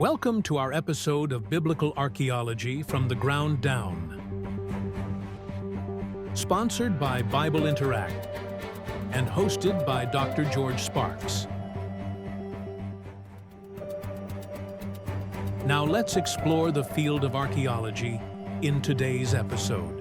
Welcome to our episode of Biblical Archaeology from the Ground Down. Sponsored by Bible Interact and hosted by Dr. George Sparks. Now let's explore the field of archaeology in today's episode.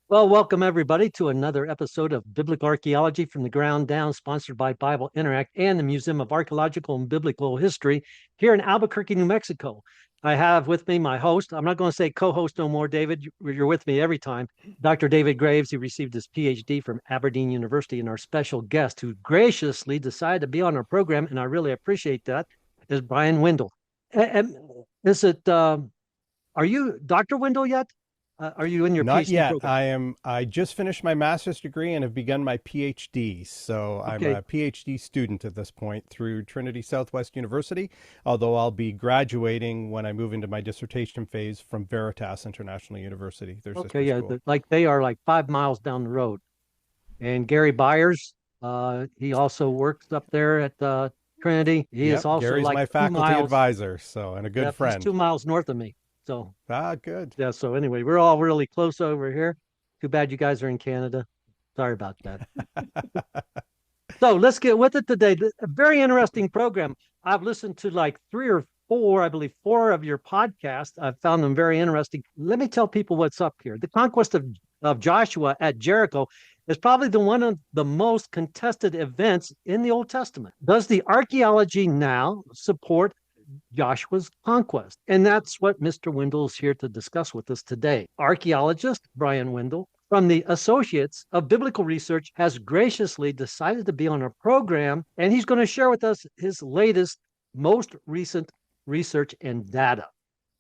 Well, welcome everybody to another episode of Biblical Archaeology from the Ground Down, sponsored by Bible Interact and the Museum of Archaeological and Biblical History here in Albuquerque, New Mexico. I have with me my host. I'm not going to say co-host no more, David. You're with me every time. Dr. David Graves. He received his PhD from Aberdeen University, and our special guest who graciously decided to be on our program, and I really appreciate that, is Brian Wendell. And is it, are you Dr. Wendell yet? Are you in your Not PhD yet. program? I just finished my master's degree and have begun my PhD. So I'm a PhD student at this point through Trinity Southwest University, although I'll be graduating when I move into my dissertation phase from Veritas International University. They are like 5 miles down the road. And Gary Byers, he also works up there at Trinity. He is also Gary's like my faculty advisor, and a good friend. He's 2 miles north of me. So good. Yeah, so anyway, we're all really close over here. Too bad you guys are in Canada. Sorry about that. So let's get with it today. A very interesting program. I've listened to like 3 or 4, I believe 4 of your podcasts. I've found them very interesting. Let me tell people what's up here. The conquest of Joshua at Jericho is probably one of the most contested events in the Old Testament. Does the archaeology now support Joshua's conquest? And that's what Mr. Wendell is here to discuss with us today. Archaeologist Brian Wendell from the Associates of Biblical Research has graciously decided to be on our program, and he's going to share with us his latest, most recent research and data.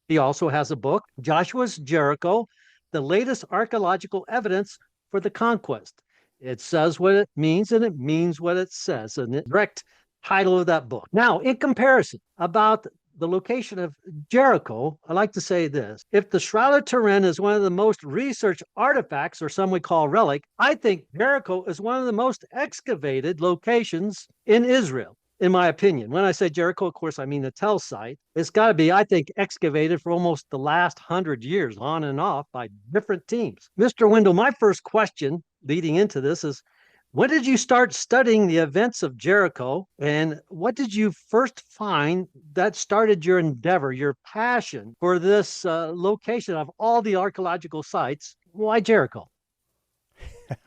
He also has a book, Joshua's Jericho, the latest archaeological evidence for the conquest. It says what it means, and it means what it says, and the direct title of that book. Now, in comparison about the location of Jericho, I like to say this. If the Shroud of Turin is one of the most researched artifacts, or some we call relic, I think Jericho is one of the most excavated locations in Israel, in my opinion. When I say Jericho, of course, I mean the Tell site. It's got to be, I think, excavated for almost the last 100 years, on and off, by different teams. Mr. Wendell, my first question leading into this is, when did you start studying the events of Jericho, and what did you first find that started your endeavor, your passion for this location of all the archaeological sites? Why Jericho?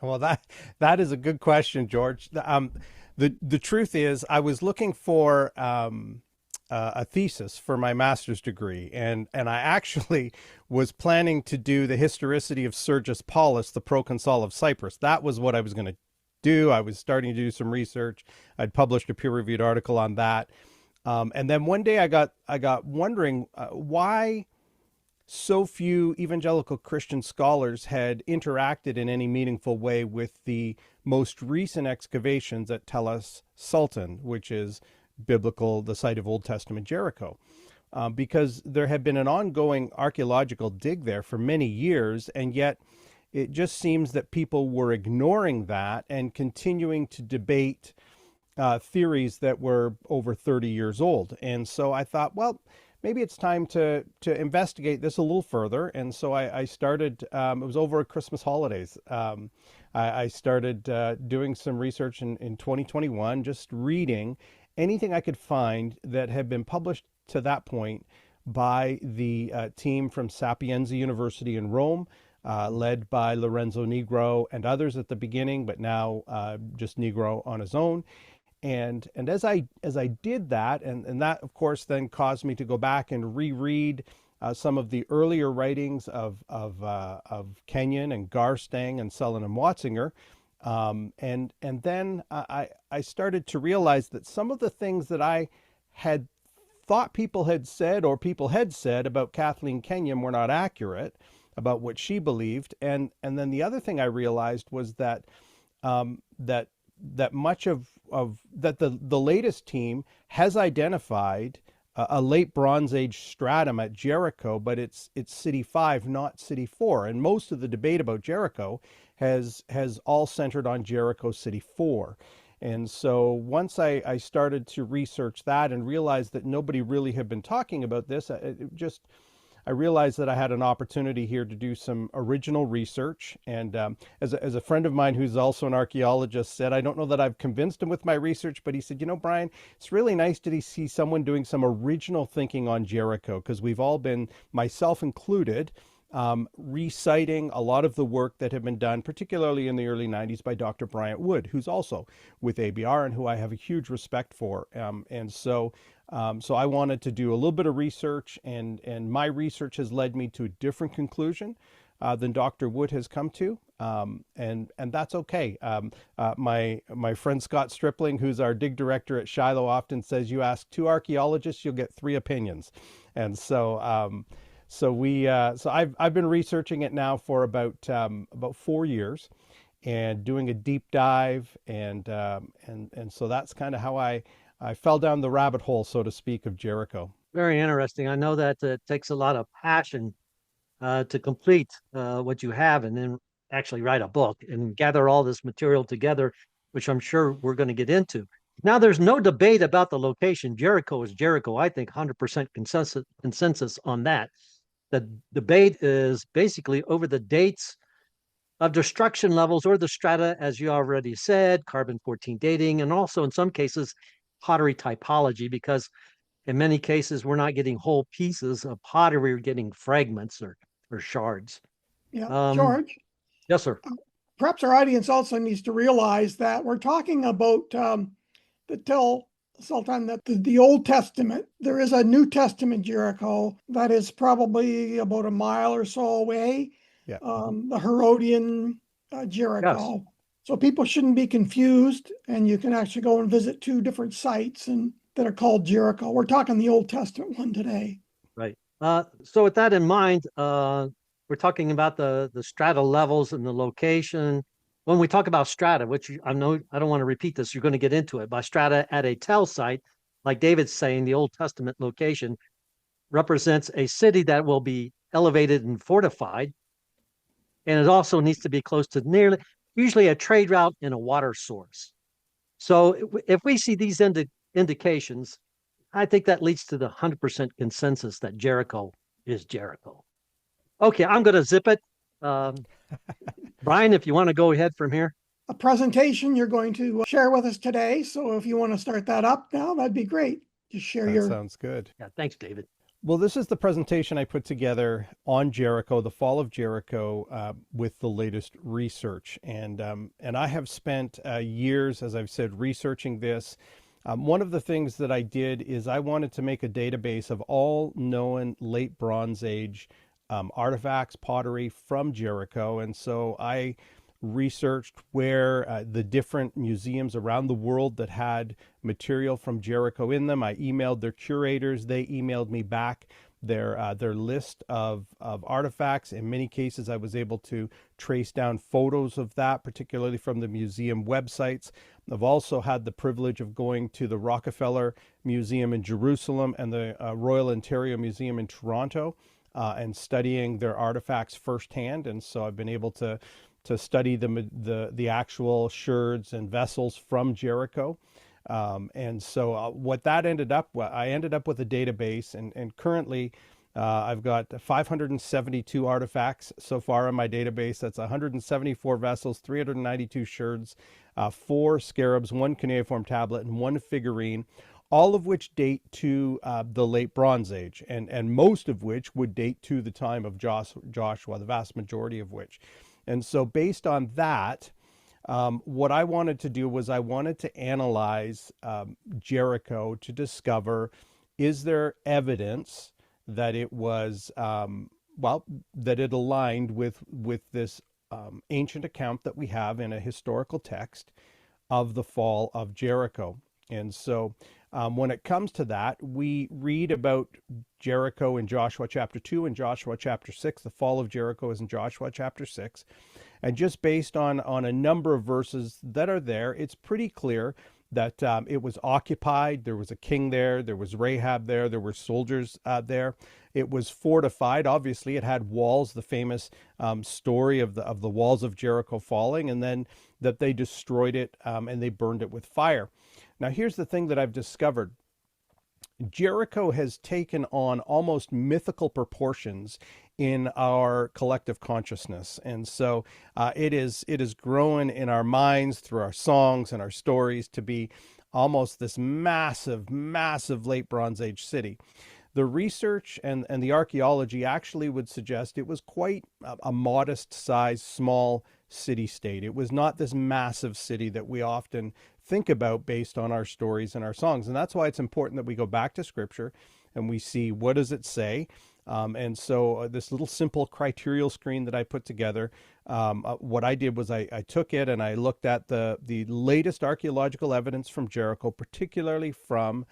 Well, that is a good question, George. The truth is, I was looking for a thesis for my master's degree, and I actually was planning to do the historicity of Sergius Paulus, the proconsul of Cyprus. That was what I was going to do. I was starting to do some research. I'd published a peer-reviewed article on that. And then one day I got wondering why so few evangelical Christian scholars had interacted in any meaningful way with the most recent excavations at es-Sultan, which is the site of Old Testament Jericho. Because there had been an ongoing archaeological dig there for many years, and yet it just seems that people were ignoring that and continuing to debate theories that were over 30 years old. And so I thought, well, maybe it's time to investigate this a little further. And so I started, it was over Christmas holidays. I started doing some research in 2021, just reading anything I could find that had been published to that point by the team from Sapienza University in Rome, led by Lorenzo Negro and others at the beginning, but now just Negro on his own. And as I did that, and that of course then caused me to go back and reread some of the earlier writings of Kenyon and Garstang and Sullen and Watzinger, and then I started to realize that some of the things that I had thought people had said about Kathleen Kenyon were not accurate about what she believed. And then the other thing I realized was that that much of the latest team has identified a late Bronze Age stratum at Jericho, but it's City 5, not City 4. And most of the debate about Jericho has all centered on Jericho City 4. And so once I started to research that and realized that nobody really had been talking about this, I realized that I had an opportunity here to do some original research. And as a friend of mine who's also an archaeologist said, I don't know that I've convinced him with my research, but he said, Brian, it's really nice to see someone doing some original thinking on Jericho, because we've all been, myself included, reciting a lot of the work that had been done, particularly in the early 90s by Dr. Bryant Wood, who's also with ABR and who I have a huge respect for. So I wanted to do a little bit of research, and my research has led me to a different conclusion than Dr. Wood has come to, and that's okay. My friend Scott Stripling, who's our dig director at Shiloh, often says, you ask 2 archaeologists, you'll get 3 opinions. And so I've been researching it now for about 4 years, and doing a deep dive, and so that's kind of how I fell down the rabbit hole, so to speak, of Jericho. Very interesting. I know that it takes a lot of passion to complete what you have, and then actually write a book and gather all this material together, which I'm sure we're going to get into. Now, there's no debate about the location. Jericho is Jericho. I think 100% consensus on that. The debate is basically over the dates of destruction levels, or the strata, as you already said, carbon-14 dating, and also in some cases pottery typology, because in many cases we're not getting whole pieces of pottery, we're getting fragments or shards. Yeah, George. Yes, sir. Perhaps our audience also needs to realize that we're talking about Sultan, that the Old Testament. There is a New Testament Jericho that is probably about a mile or so away. Yeah. The Herodian Jericho. Yes. So people shouldn't be confused, and you can actually go and visit 2 different sites that are called Jericho. We're talking the Old Testament one today. Right. So with that in mind, we're talking about the strata levels and the location. When we talk about strata, which I know I don't want to repeat this, you're going to get into it. By strata at a tell site, like David's saying, the Old Testament location represents a city that will be elevated and fortified. And it also needs to be close to usually a trade route and a water source. So if we see these indications, I think that leads to the 100% consensus that Jericho is Jericho. Okay, I'm going to zip it. Brian, if you want to go ahead from here. A presentation you're going to share with us today. So if you want to start that up now, that'd be great. Just share That sounds good. Yeah, thanks, David. Well, this is the presentation I put together on Jericho, the fall of Jericho, with the latest research. And I have spent years, as I've said, researching this. One of the things that I did is I wanted to make a database of all known late Bronze Age artifacts, pottery from Jericho. And so I researched where the different museums around the world that had material from Jericho in them. I emailed their curators. They emailed me back their list of artifacts. In many cases, I was able to trace down photos of that, particularly from the museum websites. I've also had the privilege of going to the Rockefeller Museum in Jerusalem and the Royal Ontario Museum in Toronto and studying their artifacts firsthand. And so I've been able to study the actual sherds and vessels from Jericho. And so what that ended up, I ended up with a database, and currently I've got 572 artifacts so far in my database. That's 174 vessels, 392 sherds, 4 scarabs, 1 cuneiform tablet, and 1 figurine, all of which date to the late Bronze Age, and most of which would date to the time of Joshua, the vast majority of which. And so based on that, what I wanted to do was I wanted to analyze Jericho to discover, is there evidence that it was, that it aligned with this ancient account that we have in a historical text of the fall of Jericho. And so when it comes to that, we read about Jericho in Joshua chapter 2 and Joshua chapter 6. The fall of Jericho is in Joshua chapter 6. And just based on a number of verses that are there, it's pretty clear that it was occupied. There was a king there. There was Rahab there. There were soldiers there. It was fortified. Obviously, it had walls, the famous story of the walls of Jericho falling. And then that they destroyed it and they burned it with fire. Now, here's the thing that I've discovered. Jericho has taken on almost mythical proportions in our collective consciousness. And so it is grown in our minds through our songs and our stories to be almost this massive, massive late Bronze Age city. The research and the archaeology actually would suggest it was quite a modest sized, small city-state. It was not this massive city that we often think about based on our stories and our songs. And that's why it's important that we go back to Scripture and we see, what does it say? And so this little simple criterial screen that I put together, what I did was I took it and I looked at the latest archaeological evidence from Jericho, particularly from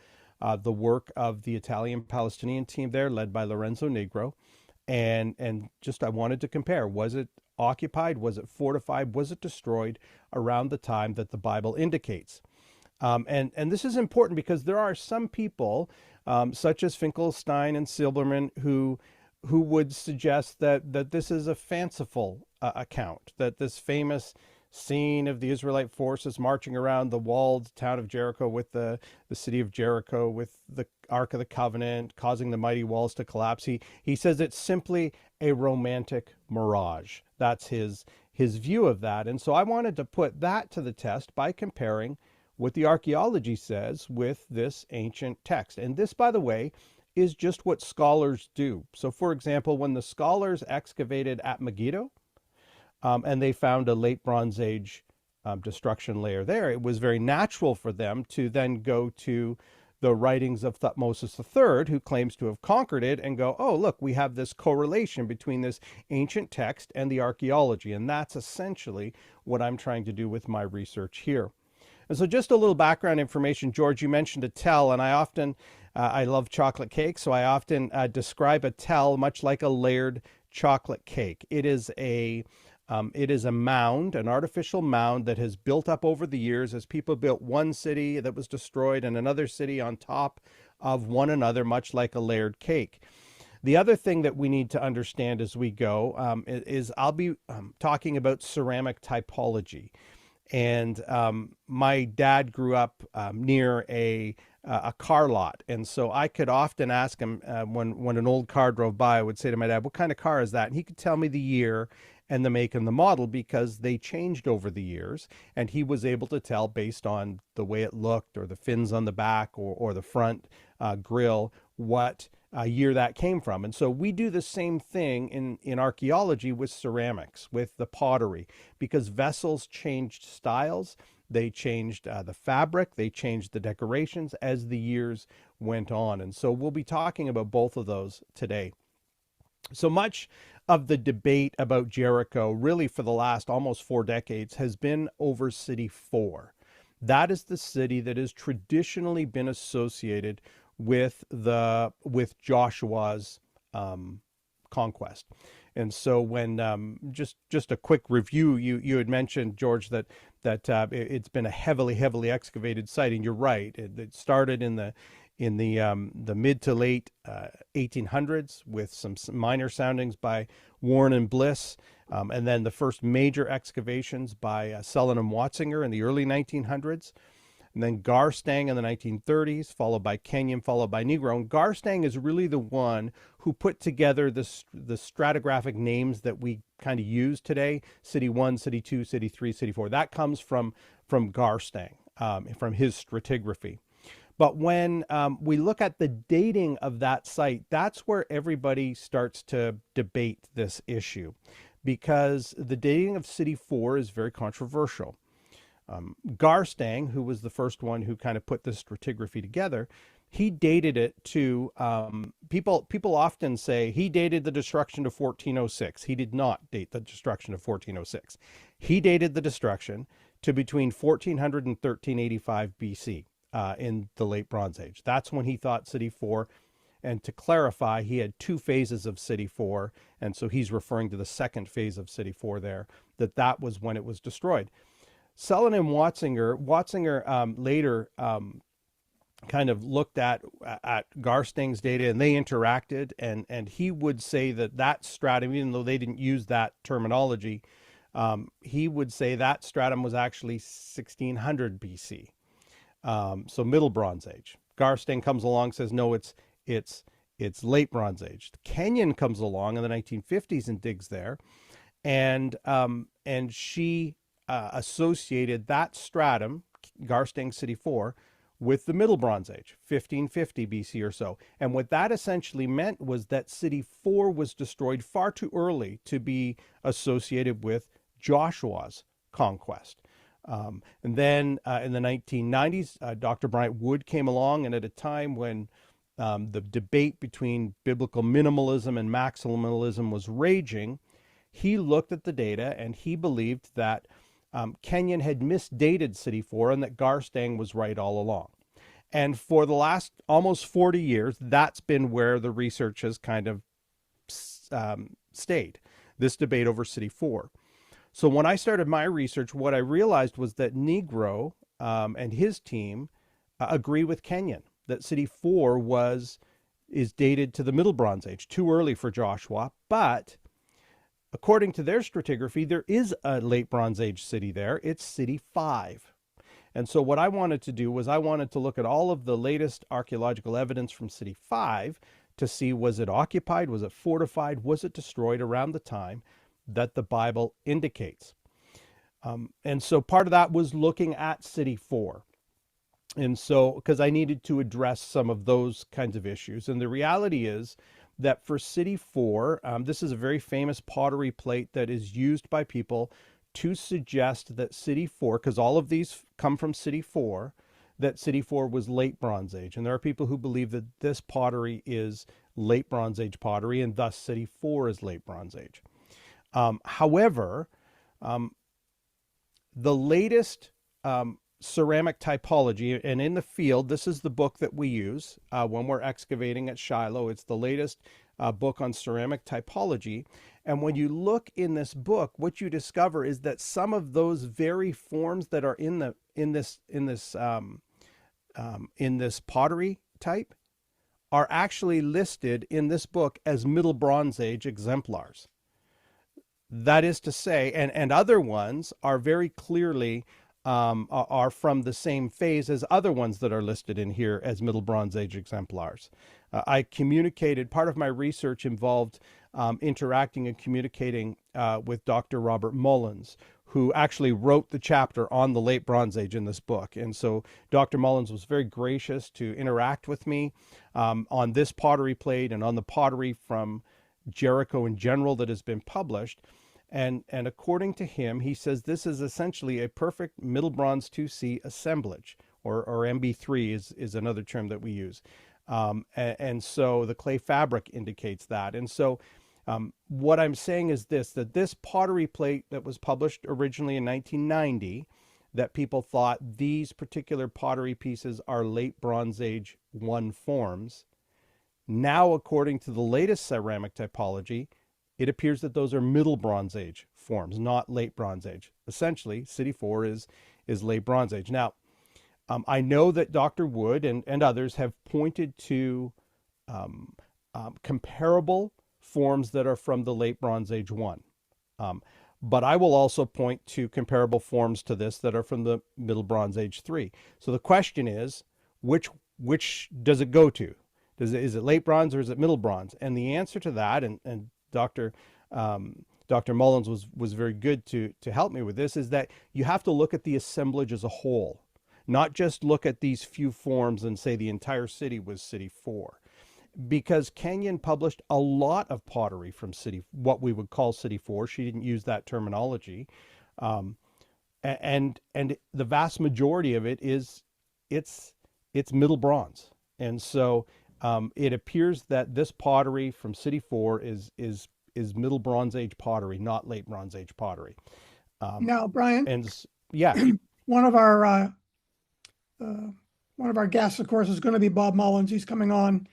the work of the Italian-Palestinian team there, led by Lorenzo Negro. And just I wanted to compare, was it occupied? Was it fortified? Was it destroyed around the time that the Bible indicates? And this is important because there are some people, such as Finkelstein and Silberman, who would suggest that this is a fanciful account, that this famous scene of the Israelite forces marching around the walled town of Jericho with the city of Jericho, with the Ark of the Covenant, causing the mighty walls to collapse. He says it's simply a romantic mirage. That's his view of that. And so I wanted to put that to the test by comparing what the archaeology says with this ancient text. And this, by the way, is just what scholars do. So, for example, when the scholars excavated at Megiddo, and they found a late Bronze Age destruction layer there, it was very natural for them to then go to the writings of Thutmosis III, who claims to have conquered it, and go, oh, look, we have this correlation between this ancient text and the archaeology. And that's essentially what I'm trying to do with my research here. And so just a little background information. George, you mentioned a tell, and I often, I love chocolate cake, so I often describe a tell much like a layered chocolate cake. It is a mound, an artificial mound that has built up over the years as people built one city that was destroyed and another city on top of one another, much like a layered cake. The other thing that we need to understand as we go is I'll be talking about ceramic typology. And my dad grew up near a car lot. And so I could often ask him when an old car drove by, I would say to my dad, what kind of car is that? And he could tell me the year and the make and the model because they changed over the years. And he was able to tell based on the way it looked or the fins on the back or the front grille what year that came from. And so we do the same thing in archaeology with ceramics, with the pottery, because vessels changed styles. They changed the fabric, they changed the decorations as the years went on. And so we'll be talking about both of those today. So much of the debate about Jericho, really for the last almost 4 decades, has been over City 4. That is the city that has traditionally been associated with Joshua's conquest. And so when just a quick review, you had mentioned, George, that it's been a heavily excavated site, and you're right. It started in the mid to late 1800s with some minor soundings by Warren and Bliss, and then the first major excavations by Sullivan and Watzinger in the early 1900s. And then Garstang in the 1930s, followed by Kenyon, followed by Negro. And Garstang is really the one who put together the stratigraphic names that we kind of use today: City 1, City 2, City 3, City 4. That comes from Garstang, from his stratigraphy. But when we look at the dating of that site, that's where everybody starts to debate this issue, because the dating of City 4 is very controversial. Garstang, who was the first one who kind of put this stratigraphy together, he dated it to, people often say he dated the destruction to 1406. He did not date the destruction of 1406. He dated the destruction to between 1400 and 1385 BC in the late Bronze Age. That's when he thought City 4. And to clarify, he had 2 phases of City 4. And so he's referring to the second phase of City 4 there, that was when it was destroyed. Sullivan and Watzinger later kind of looked at Garstang's data, and they interacted, and he would say that stratum, even though they didn't use that terminology, he would say that stratum was actually 1600 BC. So Middle Bronze Age. Garstang comes along, says no, it's late Bronze Age. Kenyon comes along in the 1950s and digs there, and she associated that stratum, Garstang City 4, with the Middle Bronze Age, 1550 BC or so. And what that essentially meant was that City 4 was destroyed far too early to be associated with Joshua's conquest. And then in the 1990s, Dr. Bryant Wood came along, and at a time when the debate between biblical minimalism and maximalism was raging, he looked at the data and he believed that Kenyon had misdated City 4 and that Garstang was right all along. And for the last almost 40 years, that's been where the research has kind of stayed, this debate over City 4. So when I started my research, what I realized was that Negro and his team agree with Kenyon, that City 4 is dated to the Middle Bronze Age, too early for Joshua, but according to their stratigraphy, there is a late Bronze Age city there. It's City 5. And so what I wanted to do was I wanted to look at all of the latest archaeological evidence from City 5 to see, was it occupied, was it fortified, was it destroyed around the time that the Bible indicates. And so part of that was looking at City 4. And so, because I needed to address some of those kinds of issues. And the reality is that for City 4, this is a very famous pottery plate that is used by people to suggest that City 4, because all of these come from City 4, that City 4 was late Bronze Age. And there are people who believe that this pottery is late Bronze Age pottery, and thus City 4 is late Bronze Age. However, the latest ceramic typology, and in the field, this is the book that we use when we're excavating at Shiloh. It's the latest book on ceramic typology. And when you look in this book, what you discover is that some of those very forms that are in this pottery type are actually listed in this book as Middle Bronze Age exemplars. That is to say, and other ones are very clearly are from the same phase as other ones that are listed in here as Middle Bronze Age exemplars. I communicated, part of my research involved interacting and communicating with Dr. Robert Mullins, who actually wrote the chapter on the late Bronze Age in this book. And so Dr. Mullins was very gracious to interact with me on this pottery plate and on the pottery from Jericho in general that has been published. And according to him, he says this is essentially a perfect Middle Bronze 2C assemblage, or MB3 is another term that we use. And so the clay fabric indicates that. And so what I'm saying is this, that this pottery plate that was published originally in 1990, that people thought these particular pottery pieces are late Bronze Age 1 forms. Now, according to the latest ceramic typology, it appears that those are Middle Bronze Age forms, not late Bronze Age. Essentially, City 4 is late Bronze Age. Now, I know that Dr. Wood and others have pointed to comparable forms that are from the late Bronze Age 1. But I will also point to comparable forms to this that are from the Middle Bronze Age 3. So the question is, which does it go to? Is it late bronze or is it middle bronze? And the answer to that, and Dr. Mullins was very good to help me with this, is that you have to look at the assemblage as a whole, not just look at these few forms and say the entire city was City 4. Because Kenyon published a lot of pottery from what we would call City 4. She didn't use that terminology. And the vast majority of it it's middle bronze. And so it appears that this pottery from City 4 is Middle Bronze Age pottery, not late Bronze Age pottery. Now, Brian, and yeah, one of our guests, of course, is going to be Bob Mullins. He's coming on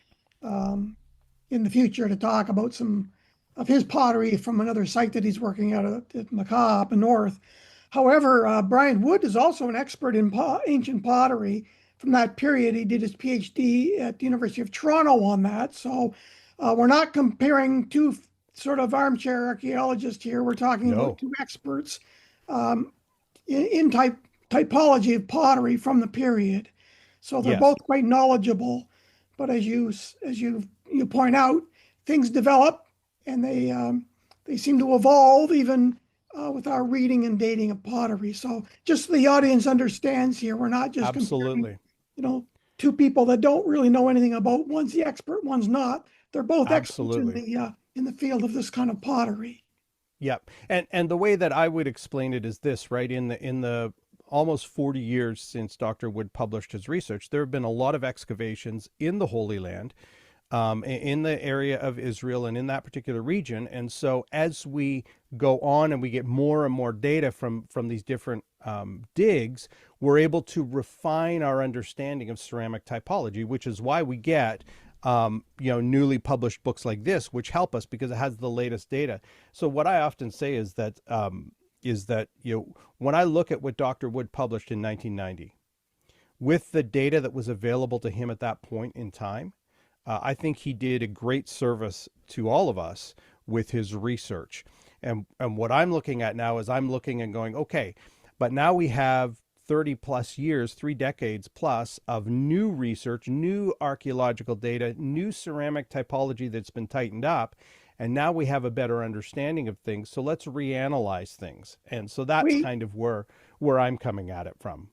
in the future to talk about some of his pottery from another site that he's working at Macau up in north. However, Brian Wood is also an expert in ancient pottery from that period. He did his PhD at the University of Toronto on that. So we're not comparing two sort of armchair archaeologist here. We're talking No. about two experts in typology of pottery from the period. So they're Yes. both quite knowledgeable. But as you point out, things develop and they seem to evolve even with our reading and dating of pottery. So just so the audience understands here, we're not just Absolutely. comparing, two people that don't really know anything about. One's the expert, one's not. They're both Absolutely. experts in the field of this kind of pottery. Yep. And the way that I would explain it is this, right? In the almost 40 years since Dr. Wood published his research, there have been a lot of excavations in the Holy Land, in the area of Israel and in that particular region. And so as we go on and we get more and more data from these different digs, we're able to refine our understanding of ceramic typology, which is why we get newly published books like this, which help us because it has the latest data. So what I often say is that when I look at what Dr. Wood published in 1990, with the data that was available to him at that point in time, I think he did a great service to all of us with his research. And what I'm looking at now is I'm looking and going, okay, but now we have 30 plus years, 3 decades plus of new research, new archaeological data, new ceramic typology that's been tightened up. And now we have a better understanding of things. So let's reanalyze things. And so that's kind of where I'm coming at it from.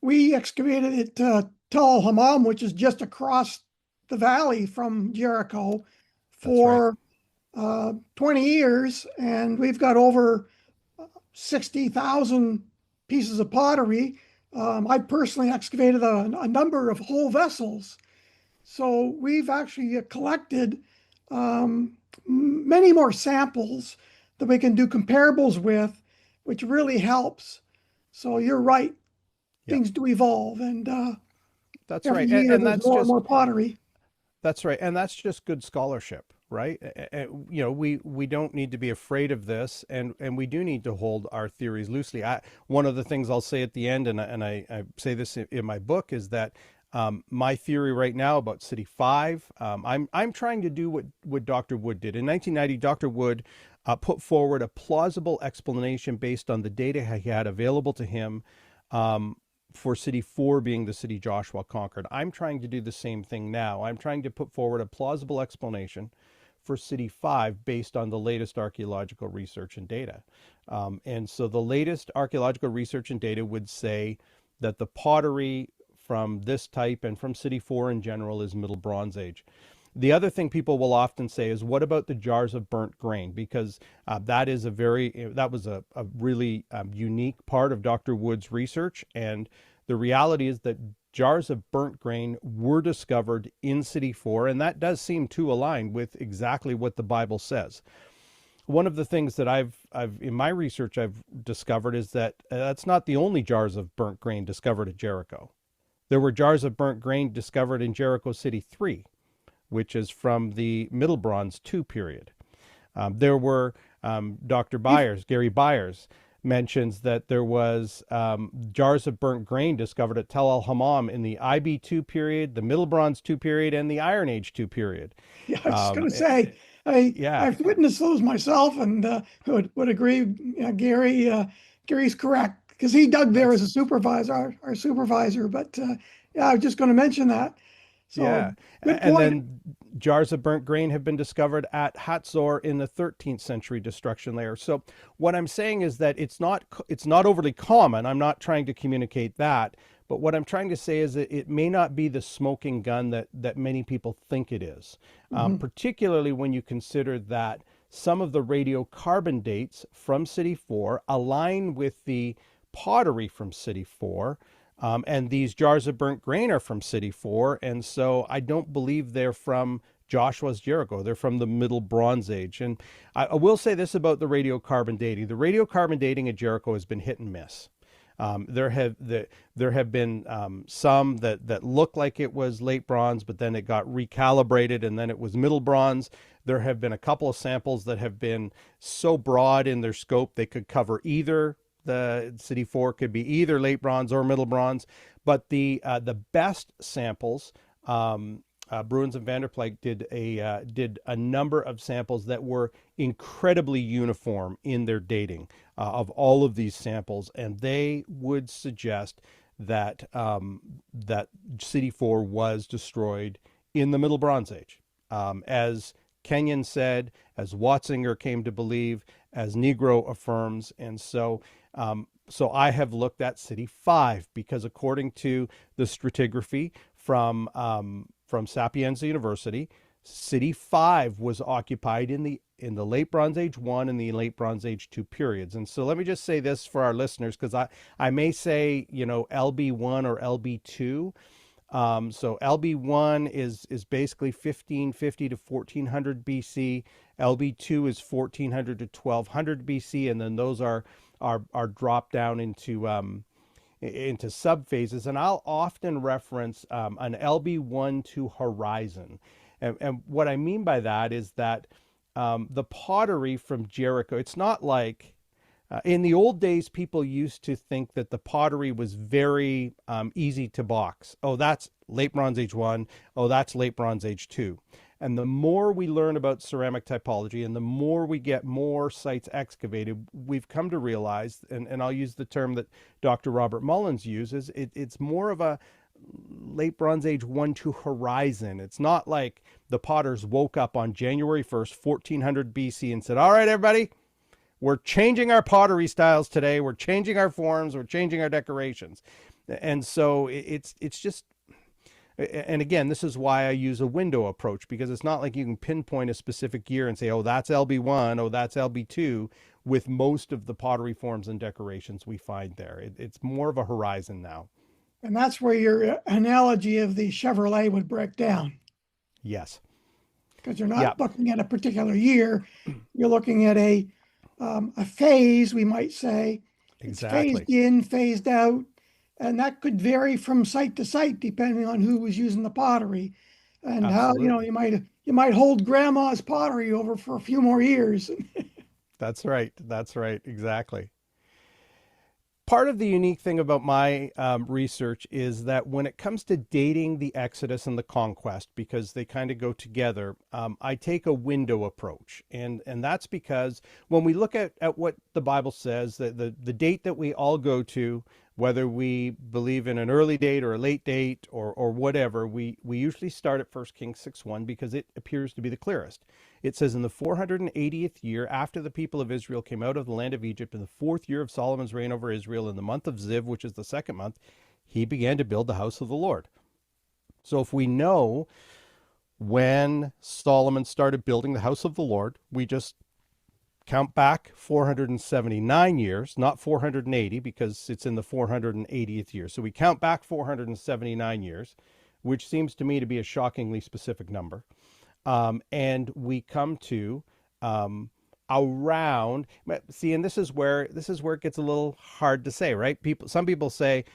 We excavated at Tel Hammam, which is just across the valley from Jericho, for 20 years. And we've got over 60,000 pieces of pottery. I personally excavated a number of whole vessels. So we've actually collected many more samples that we can do comparables with, which really helps. So you're right. Yep. Things do evolve, and that's every right. year And there's that's more just and more pottery. That's right. And that's just good scholarship, right? We don't need to be afraid of this, and we do need to hold our theories loosely. One of the things I'll say at the end, and I say this in my book, is that my theory right now about City 5, I'm trying to do what Dr. Wood did. In 1990, Dr. Wood put forward a plausible explanation based on the data he had available to him for City 4 being the city Joshua conquered. I'm trying to do the same thing now. I'm trying to put forward a plausible explanation for City 5 based on the latest archaeological research and data. And so the latest archaeological research and data would say that the pottery from this type and from City 4 in general is Middle Bronze Age. The other thing people will often say is, what about the jars of burnt grain? Because that was a really unique part of Dr. Wood's research. And the reality is that jars of burnt grain were discovered in City 4, and that does seem to align with exactly what the Bible says. One of the things that I've in my research I've discovered is that that's not the only jars of burnt grain discovered at Jericho. There were jars of burnt grain discovered in Jericho City 3, which is from the Middle Bronze II period. There were Gary Byers mentions that there was jars of burnt grain discovered at Tel El Hammam in the IB2 period, the Middle Bronze II period, and the Iron Age II period. Yeah, I was going to say, I've witnessed those myself, and would agree. Gary's correct, because he dug there as a supervisor, our supervisor. But I was just going to mention that. So, yeah, and then jars of burnt grain have been discovered at Hatzor in the 13th century destruction layer. So what I'm saying is that it's not overly common. I'm not trying to communicate that, but what I'm trying to say is that it may not be the smoking gun that many people think it is, particularly when you consider that some of the radiocarbon dates from City 4 align with the pottery from City 4. And these jars of burnt grain are from City 4, and so I don't believe they're from Joshua's Jericho. They're from the Middle Bronze Age. And I will say this about the radiocarbon dating. The radiocarbon dating at Jericho has been hit and miss. There have been some that look like it was late bronze, but then it got recalibrated, and then it was Middle Bronze. There have been a couple of samples that have been so broad in their scope they could cover either. The City 4 could be either late bronze or Middle Bronze, but the best samples Bruins and Vanderplank did a number of samples that were incredibly uniform in their dating of all of these samples, and they would suggest that that City 4 was destroyed in the Middle Bronze Age, as Kenyon said, as Watzinger came to believe, as Negro affirms, and so. So I have looked at City 5 because according to the stratigraphy from Sapienza University, City 5 was occupied in the late Bronze Age 1 and the late Bronze Age 2 periods. And so let me just say this for our listeners, because I may say, LB1 or LB2. So LB1 is basically 1550 to 1400 BC. LB2 is 1400 to 1200 BC, and then those are dropped down into subphases. And I'll often reference an LB1 to horizon, and what I mean by that is that the pottery from Jericho. It's not like in the old days, people used to think that the pottery was very easy to box. Oh, that's late Bronze Age 1. Oh, that's late Bronze Age 2. And the more we learn about ceramic typology and the more we get more sites excavated, we've come to realize, and I'll use the term that Dr. Robert Mullins uses, it's more of a late Bronze Age 1 to horizon. It's not like the potters woke up on January 1st, 1400 BC and said, all right, everybody, we're changing our pottery styles today. We're changing our forms. We're changing our decorations. And so it's just, and again, this is why I use a window approach, because it's not like you can pinpoint a specific year and say, oh, that's LB1, oh, that's LB2, with most of the pottery forms and decorations we find there. It's more of a horizon now. And that's where your analogy of the Chevrolet would break down. Yes. Because you're not looking at a particular year. You're looking at a phase, we might say. Exactly. It's phased in, phased out. And that could vary from site to site, depending on who was using the pottery and Absolutely. how, you might hold grandma's pottery over for a few more years. That's right. That's right. Exactly. Part of the unique thing about my research is that when it comes to dating the Exodus and the conquest, because they kind of go together, I take a window approach. And that's because when we look at what the Bible says, that the date that we all go to, whether we believe in an early date or a late date or whatever, we usually start at 1 Kings 6:1 because it appears to be the clearest. It says, in the 480th year after the people of Israel came out of the land of Egypt, in the 4th year of Solomon's reign over Israel, in the month of Ziv, which is the 2nd month, he began to build the house of the Lord. So if we know when Solomon started building the house of the Lord, we just count back 479 years, not 480, because it's in the 480th year. So we count back 479 years, which seems to me to be a shockingly specific number. And we come to around, see, and this is where it gets a little hard to say, right? Some people say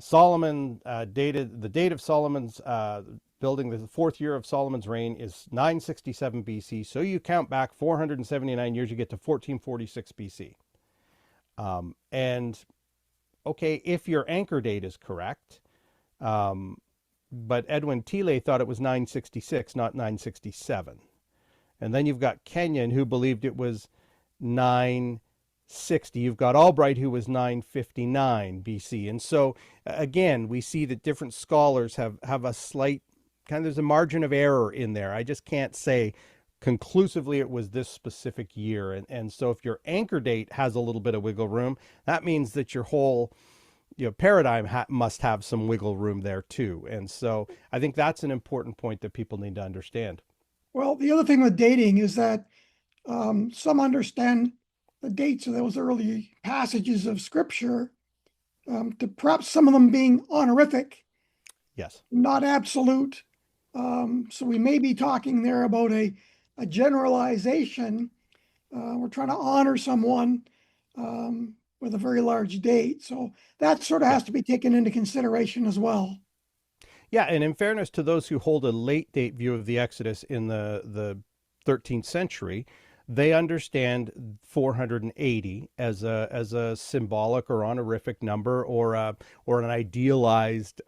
Solomon dated, the date of Solomon's building, the 4th year of Solomon's reign is 967 BC. So you count back 479 years, you get to 1446 BC. And okay, if your anchor date is correct, but Edwin Thiele thought it was 966, not 967. And then you've got Kenyon, who believed it was 960. You've got Albright, who was 959 BC. And so, again, we see that different scholars have a slight, there's a margin of error in there. I just can't say conclusively it was this specific year. And so if your anchor date has a little bit of wiggle room, that means that your whole paradigm must have some wiggle room there too. And so I think that's an important point that people need to understand. Well, the other thing with dating is that some understand the dates of those early passages of scripture to perhaps some of them being honorific. Yes. Not absolute. So we may be talking there about a generalization. We're trying to honor someone with a very large date. So that sort of has to be taken into consideration as well. Yeah, and in fairness to those who hold a late date view of the Exodus in the 13th century, They understand 480 as a symbolic or honorific number, or an idealized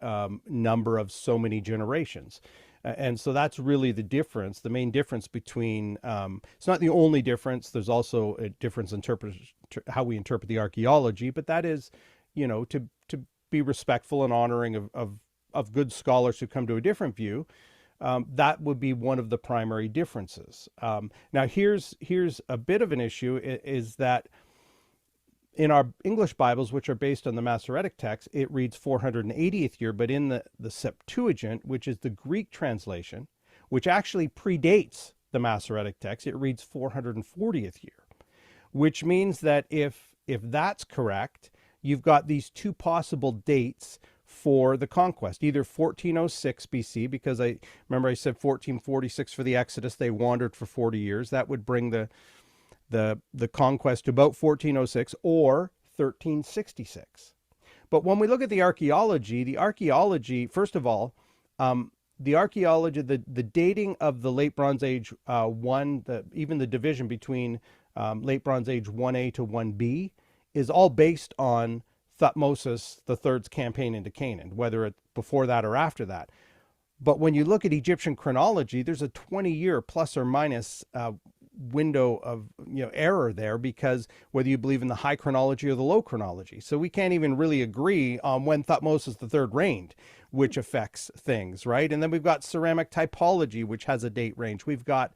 number of so many generations. And so that's really the difference, the main difference between, it's not the only difference. There's also a difference in how we interpret the archaeology, but that is, to be respectful and honoring of good scholars who come to a different view. That would be one of the primary differences. Now, here's a bit of an issue, is that in our English Bibles, which are based on the Masoretic text, it reads 480th year, but in the Septuagint, which is the Greek translation, which actually predates the Masoretic text, it reads 440th year, which means that if that's correct, you've got these two possible dates for the conquest, either 1406 BC, because I remember I said 1446 for the Exodus, they wandered for 40 years. That would bring the conquest to about 1406, or 1366. But when we look at the archaeology, first of all, the archaeology, the dating of the Late Bronze Age 1, even the division between Late Bronze Age 1A to 1B, is all based on Thutmose III's campaign into Canaan, whether it's before that or after that. But when you look at Egyptian chronology, there's a 20-year plus or minus window of error there, because whether you believe in the high chronology or the low chronology. So we can't even really agree on when Thutmose III reigned, which affects things, right? And then we've got ceramic typology, which has a date range. We've got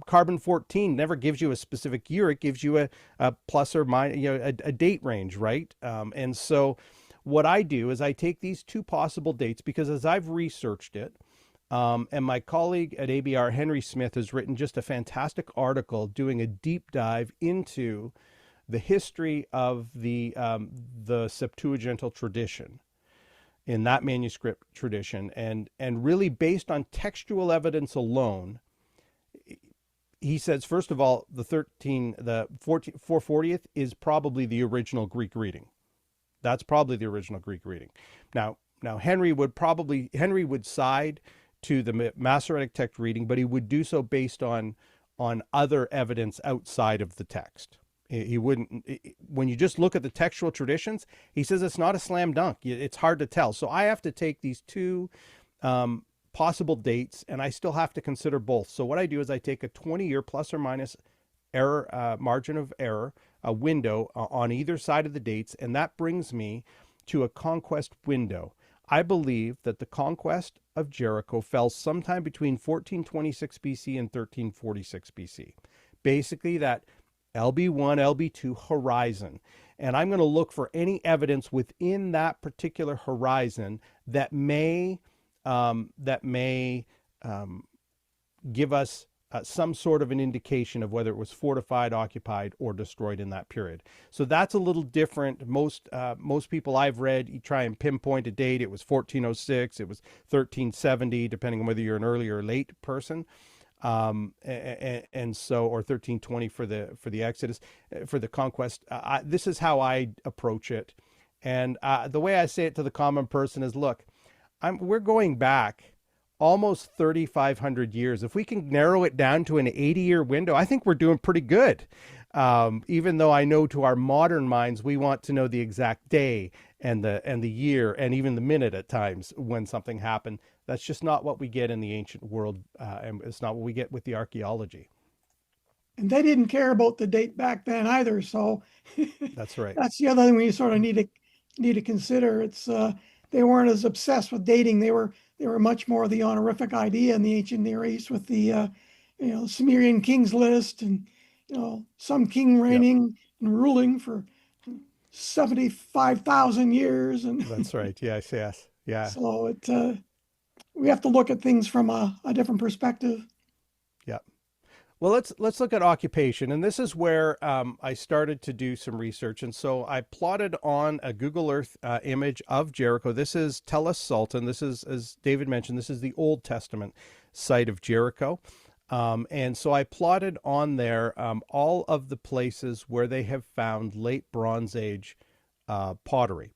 carbon 14 never gives you a specific year. It gives you a plus or minus, a date range, right? And so what I do is I take these two possible dates, because as I've researched it, and my colleague at ABR, Henry Smith, has written just a fantastic article doing a deep dive into the history of the Septuagintal tradition, in that manuscript tradition, and really based on textual evidence alone. He says, first of all, the 440th is probably the original Greek reading. That's probably the original Greek reading. Now Henry would side to the Masoretic text reading, but he would do so based on other evidence outside of the text. He wouldn't, when you just look at the textual traditions, he says it's not a slam dunk. It's hard to tell. So I have to take these two possible dates, and I still have to consider both. So what I do is I take a 20-year plus or minus error, margin of error, a window on either side of the dates, and that brings me to a conquest window. I believe that the conquest of Jericho fell sometime between 1426 BC and 1346 BC. Basically that LB1, LB2 horizon. And I'm going to look for any evidence within that particular horizon that may give us some sort of an indication of whether it was fortified, occupied, or destroyed in that period. So that's a little different. Most people I've read, you try and pinpoint a date. It was 1406, it was 1370, depending on whether you're an early or late person. And so, or 1320 for the Exodus, for the conquest. This is how I approach it. And the way I say it to the common person is, look, we're going back almost 3,500 years. If we can narrow it down to an 80-year window, I think we're doing pretty good. Even though I know to our modern minds, we want to know the exact day and the year and even the minute at times when something happened. That's just not what we get in the ancient world, and it's not what we get with the archaeology. And they didn't care about the date back then either. So that's right. That's the other thing we sort of need to consider. It's they weren't as obsessed with dating. They were much more the honorific idea in the ancient Near East, with the Sumerian kings list, and some king reigning and ruling for 75,000 years. And that's right. Yes. Yeah. So we have to look at things from a different perspective. Yeah. Well, let's look at occupation, and this is where I started to do some research. And so I plotted on a Google Earth image of Jericho. This is es-Sultan. This is, as David mentioned, this is the Old Testament site of Jericho. And so I plotted on there all of the places where they have found late Bronze Age pottery.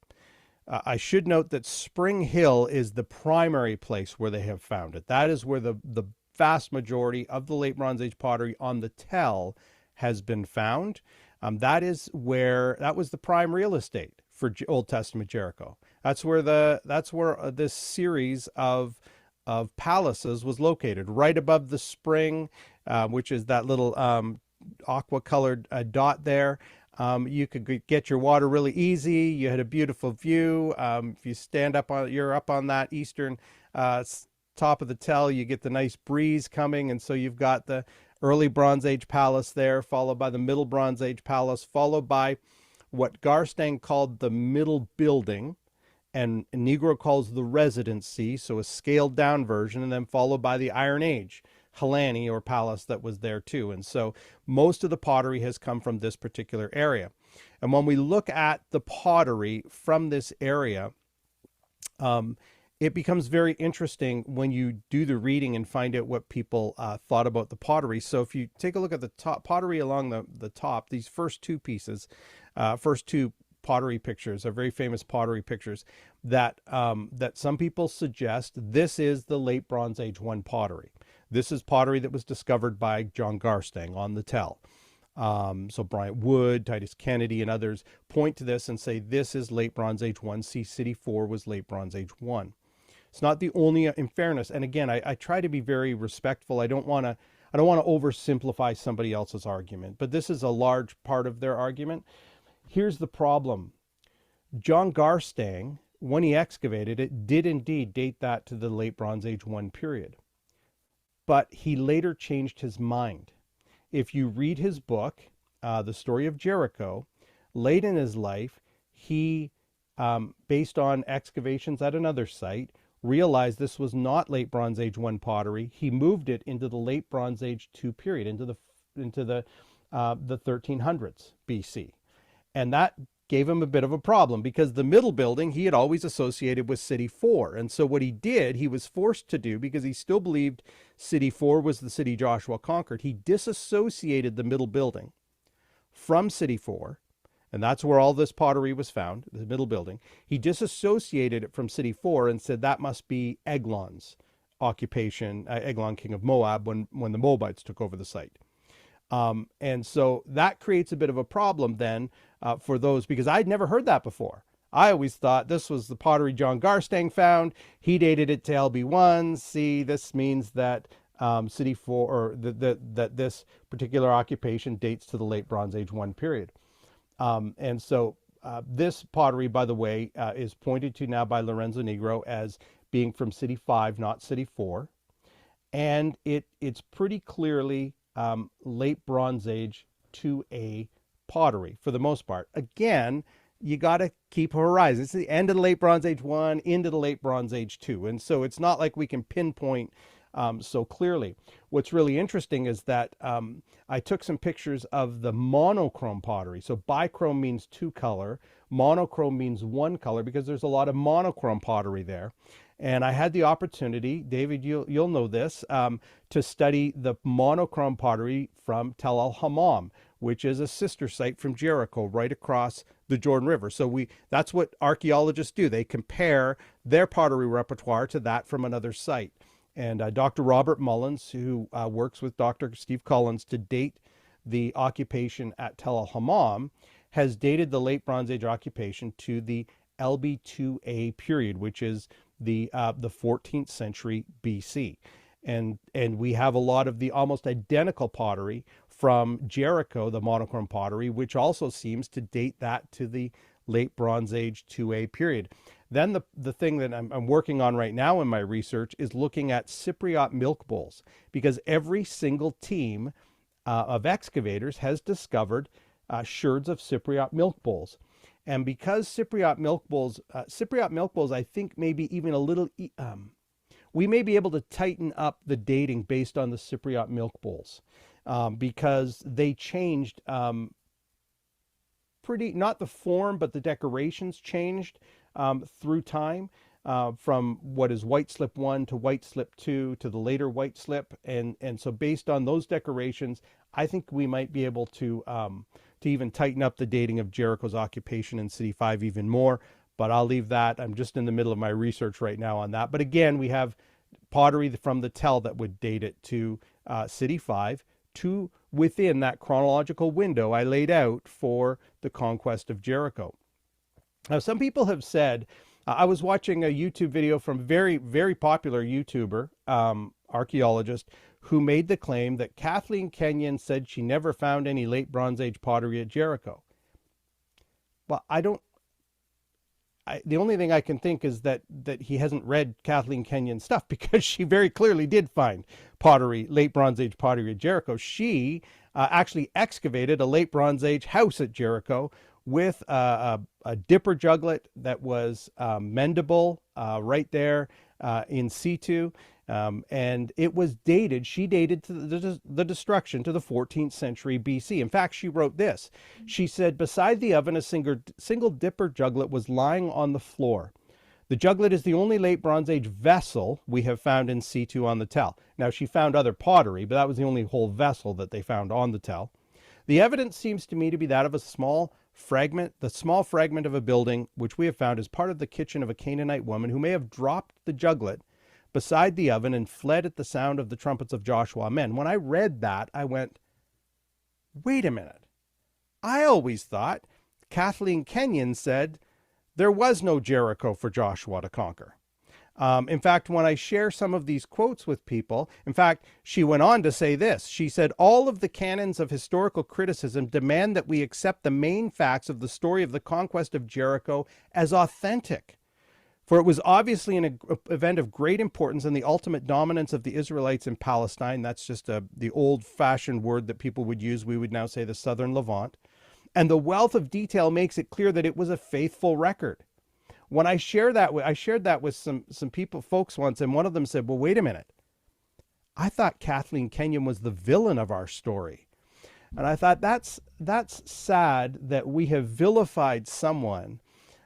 I should note that Spring Hill is the primary place where they have found it. That is where the vast majority of the late Bronze Age pottery on the Tell has been found. That was the prime real estate for Old Testament Jericho. That's where this series of palaces was located, right above the spring, which is that little aqua colored dot there. You could get your water really easy. You had a beautiful view. If you you're up on that eastern top of the Tell, you get the nice breeze coming. And so you've got the early Bronze Age palace there, followed by the middle Bronze Age palace, followed by what Garstang called the middle building, and Negro calls the residency, so a scaled down version, and then followed by the Iron Age Helani, or palace, that was there too. And so most of the pottery has come from this particular area. And when we look at the pottery from this area, it becomes very interesting when you do the reading and find out what people thought about the pottery. So if you take a look at the top pottery along the top, these first two pieces, first two pottery pictures are very famous pottery pictures that some people suggest this is the late Bronze Age 1 pottery. This is pottery that was discovered by John Garstang on the Tell. So Bryant Wood, Titus Kennedy, and others point to this and say this is late Bronze Age 1. See, City 4 was late Bronze Age 1. It's not the only, in fairness, and again, I try to be very respectful. I don't want to oversimplify somebody else's argument, but this is a large part of their argument. Here's the problem. John Garstang, when he excavated it, did indeed date that to the late Bronze Age 1 period. But he later changed his mind. If you read his book, The Story of Jericho, late in his life, he, based on excavations at another site, realized this was not late Bronze Age 1 pottery. He moved it into the late Bronze Age 2 period, into the 1300s BC. And that gave him a bit of a problem because the middle building he had always associated with City 4. And so what he did, he was forced to do, because he still believed City 4 was the city Joshua conquered, he disassociated the middle building from City 4. And that's where all this pottery was found, the middle building. He disassociated it from City 4 and said that must be Eglon's occupation, Eglon, king of Moab, when the Moabites took over the site. And so that creates a bit of a problem then for those, because I'd never heard that before. I always thought this was the pottery John Garstang found. He dated it to LB1. See, this means that City 4, or that this particular occupation dates to the late Bronze Age 1 period. And so this pottery, by the way, is pointed to now by Lorenzo Negro as being from City 5, not City 4. And it's pretty clearly late Bronze Age 2A pottery for the most part. Again, you got to keep a horizon. It's the end of the late Bronze Age 1 into the late Bronze Age 2. And so it's not like we can pinpoint so clearly. What's really interesting is that I took some pictures of the monochrome pottery. So bichrome means two color, monochrome means one color, because there's a lot of monochrome pottery there. And I had the opportunity, David, you'll know this, to study the monochrome pottery from Tel El Hammam, which is a sister site from Jericho right across the Jordan River. So that's what archaeologists do. They compare their pottery repertoire to that from another site. And Dr. Robert Mullins, who works with Dr. Steve Collins to date the occupation at Tel El Hammam, has dated the late Bronze Age occupation to the LB2A period, which is the 14th century BC. And we have a lot of the almost identical pottery from Jericho, the monochrome pottery, which also seems to date that to the late Bronze Age 2A period. Then the thing that I'm working on right now in my research is looking at Cypriot milk bowls, because every single team of excavators has discovered sherds of Cypriot milk bowls. And because Cypriot milk bowls, I think maybe even a little, we may be able to tighten up the dating based on the Cypriot milk bowls, because they changed not the form, but the decorations changed through time, from what is white slip 1 to white slip 2 to the later white slip. And so based on those decorations, I think we might be able to even tighten up the dating of Jericho's occupation in City 5 even more. But I'll leave that. I'm just in the middle of my research right now on that. But again, we have pottery from the Tell that would date it to City 5, to within that chronological window I laid out for the conquest of Jericho. Now, some people have said, I was watching a YouTube video from a very, very popular YouTuber, archaeologist, who made the claim that Kathleen Kenyon said she never found any late Bronze Age pottery at Jericho. Well, the only thing I can think is that he hasn't read Kathleen Kenyon's stuff, because she very clearly did find pottery, late Bronze Age pottery at Jericho. She actually excavated a late Bronze Age house at Jericho with a dipper juglet that was mendable right there in situ. And it was dated, she dated to the destruction to the 14th century BC. In fact, she wrote this. She said, beside the oven, a single dipper juglet was lying on the floor. The juglet is the only late Bronze Age vessel we have found in situ on the Tell. Now, she found other pottery, but that was the only whole vessel that they found on the Tell. The evidence seems to me to be that of a small fragment of a building, which we have found as part of the kitchen of a Canaanite woman who may have dropped the juglet beside the oven and fled at the sound of the trumpets of Joshua. Amen. When I read that, I went, wait a minute. I always thought Kathleen Kenyon said there was no Jericho for Joshua to conquer. In fact, when I share some of these quotes with people, in fact, she went on to say this. She said, all of the canons of historical criticism demand that we accept the main facts of the story of the conquest of Jericho as authentic. For it was obviously an event of great importance and the ultimate dominance of the Israelites in Palestine. That's just the old-fashioned word that people would use. We would now say the Southern Levant. And the wealth of detail makes it clear that it was a faithful record. When I shared that with some folks once, and one of them said, well, wait a minute. I thought Kathleen Kenyon was the villain of our story. And I thought that's sad that we have vilified someone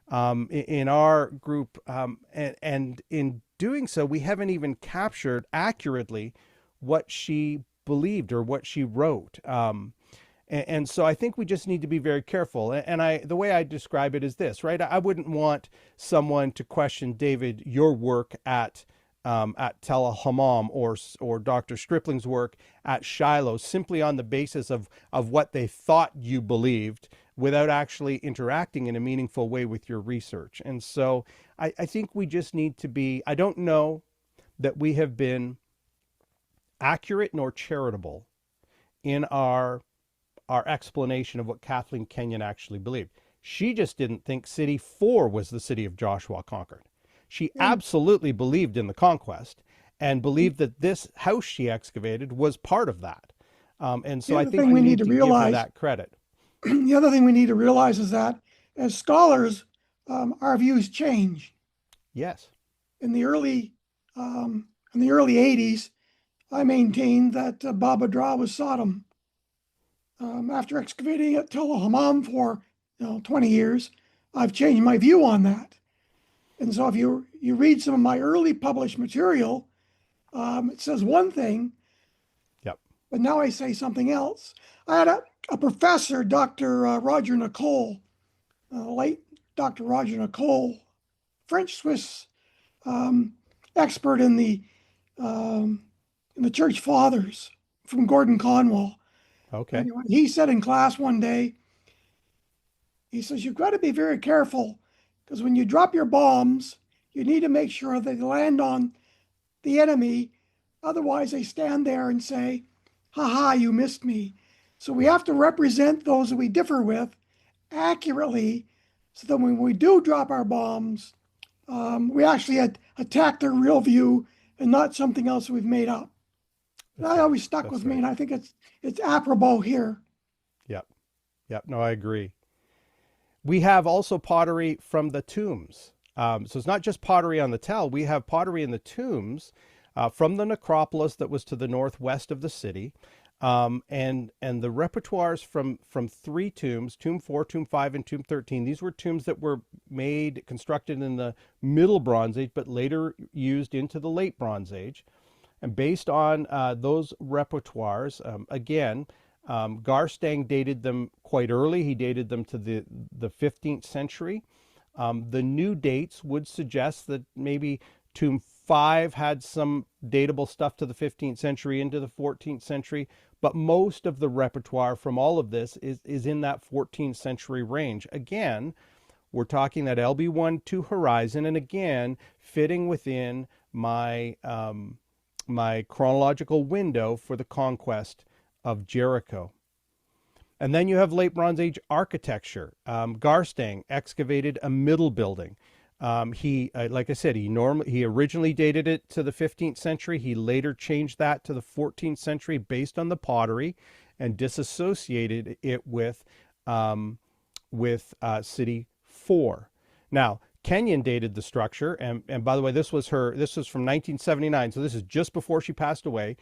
in our group, and in doing so, we haven't even captured accurately what she believed or what she wrote. And so I think we just need to be very careful. And the way I describe it is this, right? I wouldn't want someone to question, David, your work at Tel Hammam or Dr. Stripling's work at Shiloh simply on the basis of what they thought you believed, without actually interacting in a meaningful way with your research. And so I think we just need to be, I don't know that we have been accurate nor charitable in our explanation of what Kathleen Kenyon actually believed. She just didn't think City 4 was the city of Joshua conquered. She absolutely believed in the conquest and believed that this house she excavated was part of that. And so I think we need to give her that credit. The other thing we need to realize is that as scholars, our views change. Yes. In the early 80s, I maintained that Baba Dra was Sodom. After excavating at Tel Hammam for 20 years, I've changed my view on that. And so if you read some of my early published material, it says one thing, yep, but now I say something else. I had a professor, Dr. Roger Nicole, late Dr. Roger Nicole, French-Swiss expert in the Church Fathers from Gordon Conwell. Okay. Anyway, he said in class one day, he says, you've got to be very careful because when you drop your bombs, you need to make sure they land on the enemy. Otherwise, they stand there and say, ha ha, you missed me. So we have to represent those that we differ with accurately so that when we do drop our bombs, we actually attack their real view and not something else we've made up. That always stuck with me, and I think it's apropos here. Yep. No, I agree. We have also pottery from the tombs. So it's not just pottery on the Tell. We have pottery in the tombs from the necropolis that was to the northwest of the city. And the repertoires from 3 tombs, Tomb 4, Tomb 5, and Tomb 13. These were tombs that were constructed in the Middle Bronze Age, but later used into the Late Bronze Age. And based on those repertoires, again, Garstang dated them quite early. He dated them to the 15th century. The new dates would suggest that maybe Tomb 5 had some datable stuff to the 15th century into the 14th century, but most of the repertoire from all of this is in that 14th century range. Again, we're talking that LB1-2 horizon, and again, fitting within my my chronological window for the conquest of Jericho. And then you have late Bronze Age architecture. Garstang excavated a middle building. Like I said, he originally dated it to the 15th century. He later changed that to the 14th century based on the pottery, and disassociated it with City 4. Now, Kenyon dated the structure, and by the way, this was from 1979, so this is just before she passed away.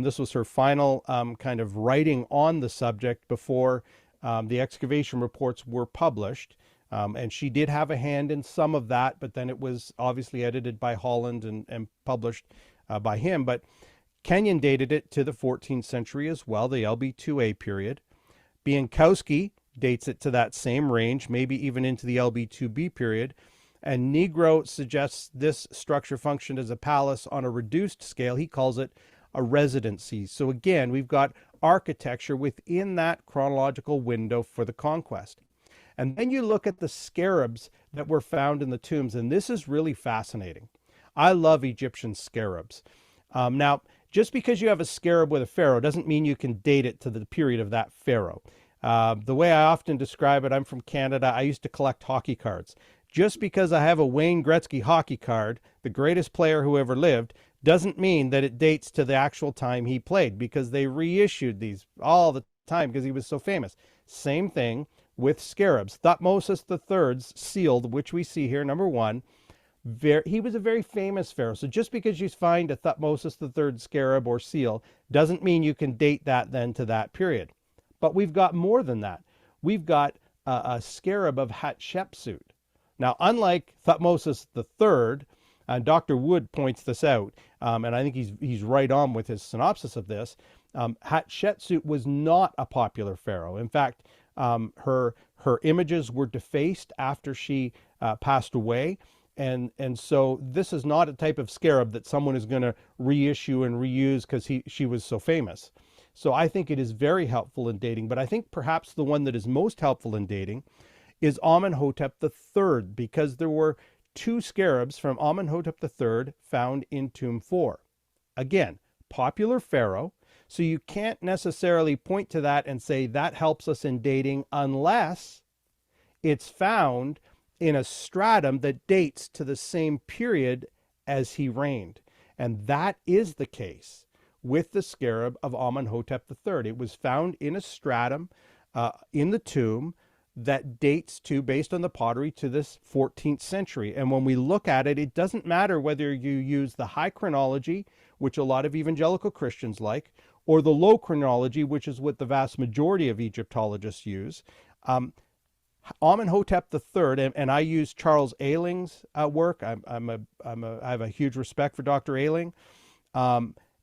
This was her final kind of writing on the subject before the excavation reports were published. And she did have a hand in some of that, but then it was obviously edited by Holland and published by him. But Kenyon dated it to the 14th century as well, the LB2A period. Bienkowski dates it to that same range, maybe even into the LB2B period. And Negro suggests this structure functioned as a palace on a reduced scale. He calls it a residency. So again, we've got architecture within that chronological window for the conquest. And then you look at the scarabs that were found in the tombs, and this is really fascinating. I love Egyptian scarabs. Now, just because you have a scarab with a pharaoh doesn't mean you can date it to the period of that pharaoh. The way I often describe it, I'm from Canada, I used to collect hockey cards. Just because I have a Wayne Gretzky hockey card, the greatest player who ever lived, doesn't mean that it dates to the actual time he played, because they reissued these all the time because he was so famous. Same thing with scarabs. Thutmose III's sealed, which we see here, number 1, he was a very famous pharaoh. So just because you find a Thutmose III scarab or seal doesn't mean you can date that then to that period. But we've got more than that. We've got a scarab of Hatshepsut. Now, unlike Thutmose III, and Dr. Wood points this out, and I think he's right on with his synopsis of this, Hatshepsut was not a popular pharaoh. In fact, her images were defaced after she passed away, and so this is not a type of scarab that someone is going to reissue and reuse because she was so famous. So I think it is very helpful in dating, but I think perhaps the one that is most helpful in dating is Amenhotep III, because there were 2 scarabs from Amenhotep III found in Tomb 4. Again, popular pharaoh, so you can't necessarily point to that and say that helps us in dating unless it's found in a stratum that dates to the same period as he reigned. And that is the case with the scarab of Amenhotep III. It was found in a stratum in the tomb that dates to, based on the pottery, to this 14th century. And when we look at it, it doesn't matter whether you use the high chronology, which a lot of evangelical Christians like, or the low chronology, which is what the vast majority of Egyptologists use. Amenhotep III, and I use Charles Ayling's work. I have a huge respect for Dr. Ayling.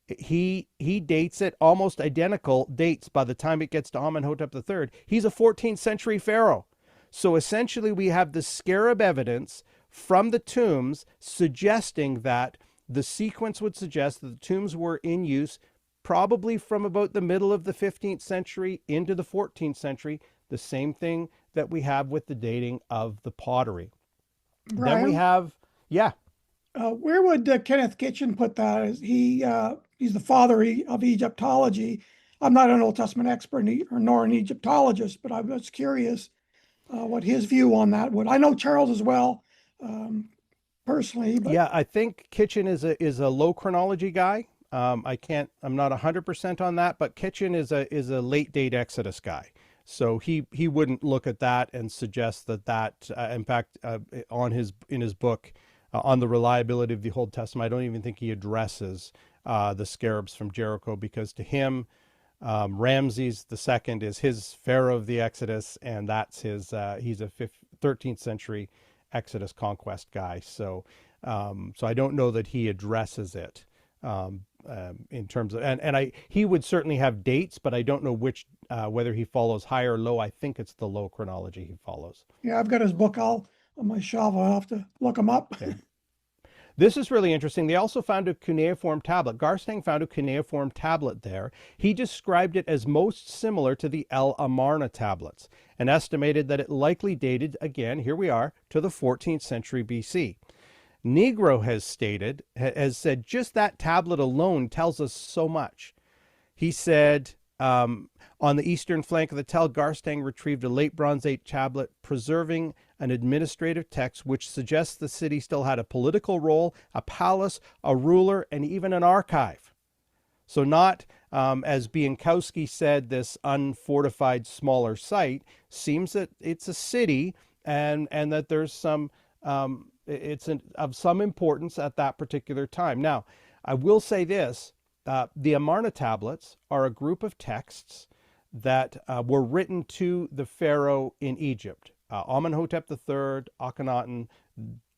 He dates it almost identical dates by the time it gets to Amenhotep III. He's a 14th century pharaoh. So essentially we have the scarab evidence from the tombs suggesting that the sequence would suggest that the tombs were in use probably from about the middle of the 15th century into the 14th century, the same thing that we have with the dating of the pottery. Brian, Then we have, where would Kenneth Kitchen put that? He's the father of Egyptology. I'm not an Old Testament expert nor an Egyptologist, but I was curious what his view on that would. I know Charles as well, personally. But yeah, I think Kitchen is a low chronology guy. I'm not 100% on that, but Kitchen is a late date Exodus guy. So he wouldn't look at that and suggest that in fact, in his book on the reliability of the Old Testament, I don't even think he addresses the scarabs from Jericho, because to him, Ramses II is his pharaoh of the Exodus, and that's he's a 13th century Exodus conquest guy. So I don't know that he addresses it in terms of, and he would certainly have dates, but I don't know which, whether he follows high or low. I think it's the low chronology he follows. yeah, I've got his book on my shelf. I'll have to look him up. Okay. This is really interesting. They also found a cuneiform tablet. Garstang found a cuneiform tablet there. He described it as most similar to the El Amarna tablets and estimated that it likely dated, again, here we are, to the 14th century BC. Negro has said just that tablet alone tells us so much. He said, on the eastern flank of the tell, Garstang retrieved a late Bronze Age tablet preserving an administrative text which suggests the city still had a political role, a palace, a ruler, and even an archive. So not, as Bienkowski said, this unfortified smaller site. Seems that it's a city and that there's some, of some importance at that particular time. Now, I will say this, the Amarna tablets are a group of texts that were written to the pharaoh in Egypt. Amenhotep III, Akhenaten,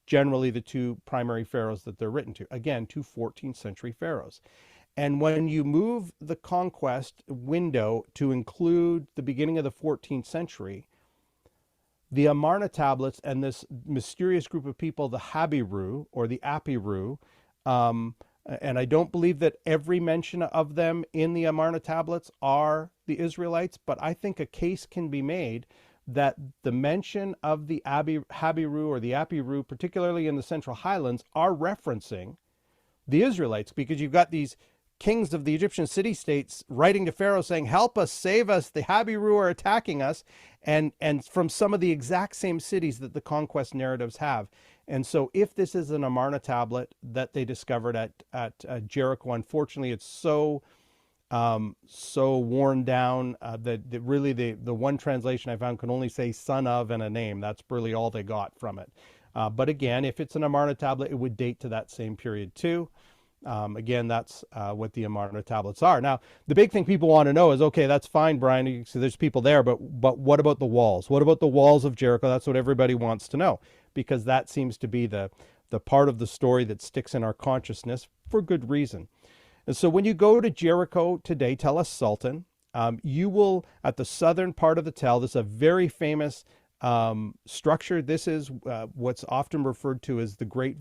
generally the two primary pharaohs that they're written to. Again, two 14th century pharaohs. And when you move the conquest window to include the beginning of the 14th century, the Amarna tablets and this mysterious group of people, the Habiru or the Apiru, and I don't believe that every mention of them in the Amarna tablets are the Israelites, but I think a case can be made that the mention of the Habiru or the Apiru, particularly in the Central Highlands, are referencing the Israelites, because you've got these kings of the Egyptian city-states writing to Pharaoh saying, help us, save us, the Habiru are attacking us, and from some of the exact same cities that the conquest narratives have. And so if this is an Amarna tablet that they discovered at Jericho, unfortunately it's so worn down that really the one translation I found can only say son of and a name. That's really all they got from it. But again, if it's an Amarna tablet, it would date to that same period too. Again, that's what the Amarna tablets are. Now, the big thing people want to know is, okay, that's fine, Brian. So there's people there, but what about the walls? What about the walls of Jericho? That's what everybody wants to know, because that seems to be the part of the story that sticks in our consciousness for good reason. And so when you go to Jericho today, Tell es-Sultan, you will, at the southern part of the tell, this is a very famous structure. This is what's often referred to as the Great